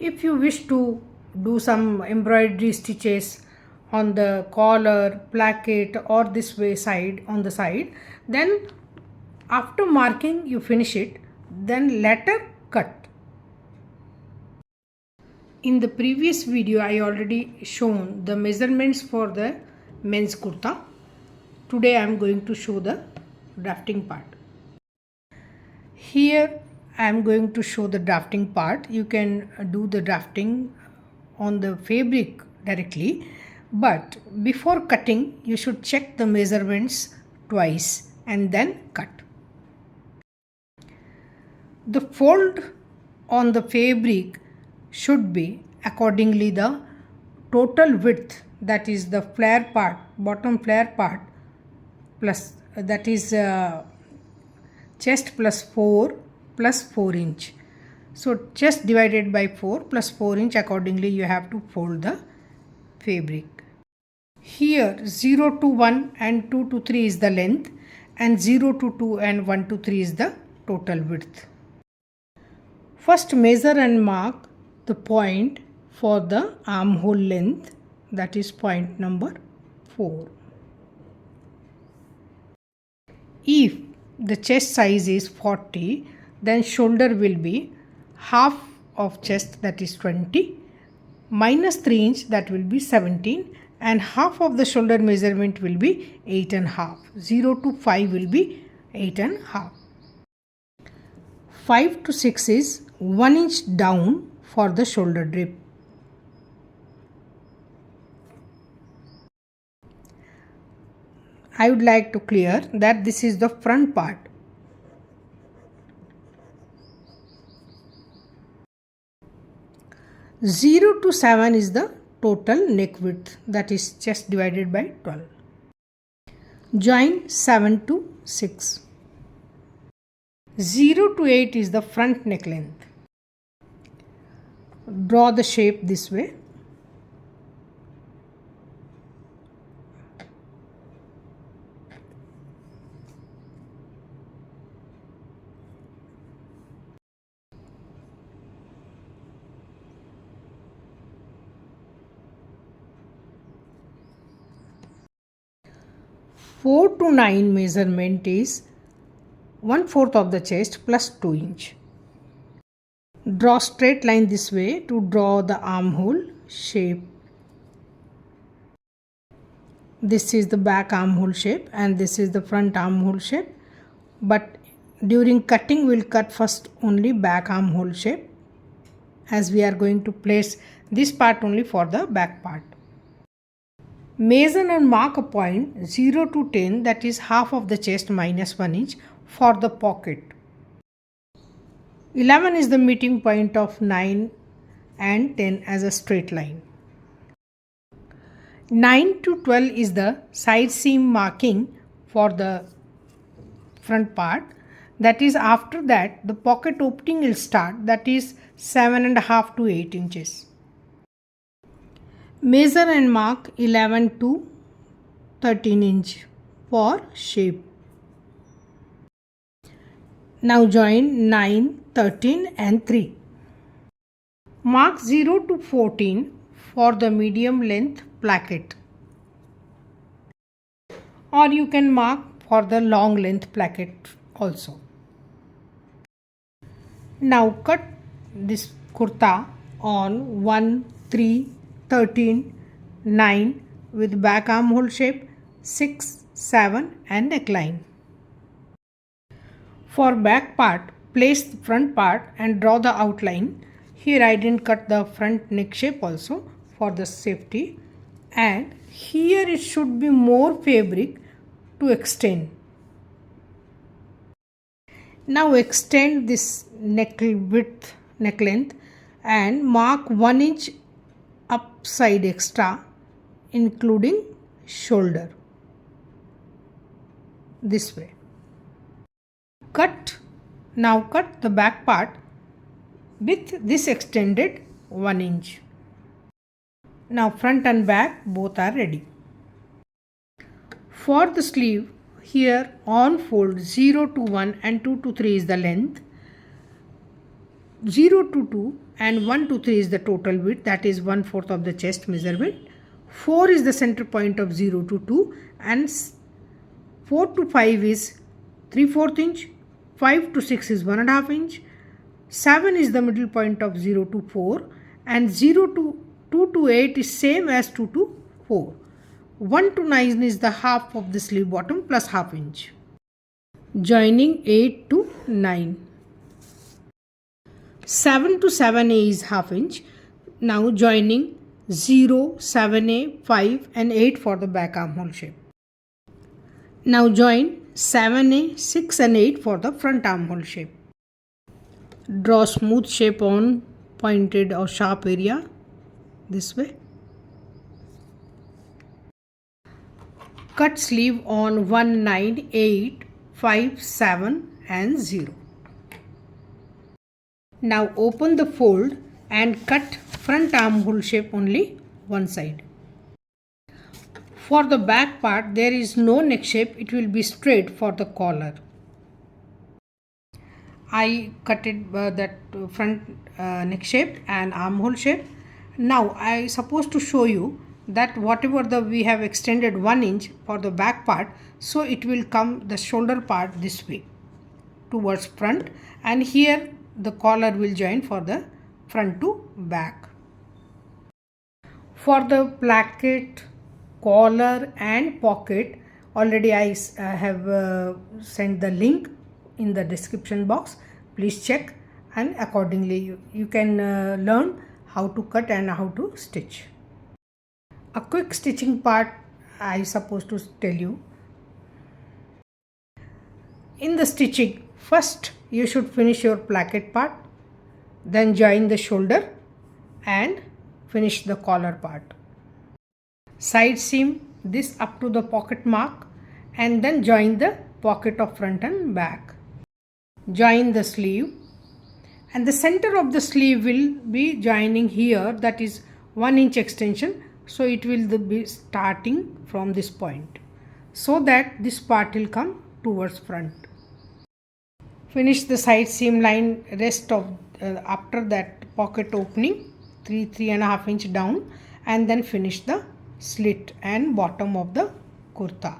If you wish to do some embroidery stitches on the collar, placket or this way side on the side, then after marking you finish it, then later cut. In the previous video I already shown the measurements for the men's kurta. Today I am going to show the drafting part. Here I am going to show the drafting part. You can do the drafting on the fabric directly, but before cutting you should check the measurements twice and then cut. The fold on the fabric should be accordingly the total width, that is the flare part, bottom flare part, plus that is chest plus 4 plus 4 inch. So chest divided by 4 plus 4 inch, accordingly you have to fold the fabric. Here 0 to 1 and 2 to 3 is the length, and 0 to 2 and 1 to 3 is the total width. First measure and mark the point for the armhole length, that is point number 4. If the chest size is 40, then shoulder will be half of chest, that is 20, minus 3 inch, that will be 17, and half of the shoulder measurement will be 8.5. 0 to 5 will be 8.5. 5 to 6 is 1 inch down for the shoulder drape. I would like to clear that this is the front part. Zero to 7 is the total neck width, that is chest divided by 12. Join 7 to 6. 0 to 8 is the front neck length. Draw the shape this way. Four to 9 measurement is 1/4 of the chest plus 2 inch. Draw straight line this way to draw the armhole shape. This is the back armhole shape and this is the front armhole shape, but during cutting we will cut first only back armhole shape, as we are going to place this part only for the back part. Measure and mark a point 0 to 10, that is half of the chest minus 1 inch for the pocket. 11 is the meeting point of 9 and 10 as a straight line. 9 to 12 is the side seam marking for the front part, that is after that the pocket opening will start, that is 7.5 to 8 inches. Measure and mark 11 to 13 inch for shape. Now join 9, 13 and 3. Mark 0 to 14 for the medium length placket, or you can mark for the long length placket also. Now cut this kurta on 1, 3, 13, 9 with back armhole shape, 6, 7 and neckline. For back part, place the front part and draw the outline. Here I didn't cut the front neck shape also for the safety, and here it should be more fabric to extend. Now extend this neck width, neck length, and mark 1 inch upside extra including shoulder this way. Now cut the back part with this extended 1 inch. Now front and back both are ready. For the sleeve, here on fold 0 to 1 and 2 to 3 is the length. 0 to 2 and 1 to 3 is the total width, that is 1/4 of the chest measurement. 4 is the center point of 0 to 2 and 4 to 5 is 3/4 inch, 5 to 6 is 1.5 inch, 7 is the middle point of 0 to 4 and 0 to 2 to 8 is same as 2 to 4. 1 to 9 is the half of the sleeve bottom plus half inch. Joining 8 to 9. 7 to 7A is half inch. Now joining 0, 7A, 5 and 8 for the back armhole shape. Now join 7A, 6 and 8 for the front armhole shape. Draw smooth shape on pointed or sharp area this way. Cut sleeve on 1, 9, 8, 5, 7 and 0. Now open the fold and cut front armhole shape only one side. For the back part there is no neck shape, it will be straight for the collar. I cut it that front neck shape and armhole shape. Now I supposed to show you that whatever we have extended 1 inch for the back part, so it will come the shoulder part this way towards front, and here the collar will join for the front to back. For the placket, collar and pocket, already I have sent the link in the description box. Please check, and accordingly you can learn how to cut and how to stitch. A quick stitching part I supposed to tell you. In the stitching, first you should finish your placket part, then join the shoulder and finish the collar part. Side seam this up to the pocket mark and then join the pocket of front and back. Join the sleeve, and the center of the sleeve will be joining here, that is 1 inch extension, so it will be starting from this point so that this part will come towards front. Finish the side seam line, rest of after that pocket opening 3.5 inch down, and then finish the slit and bottom of the kurta.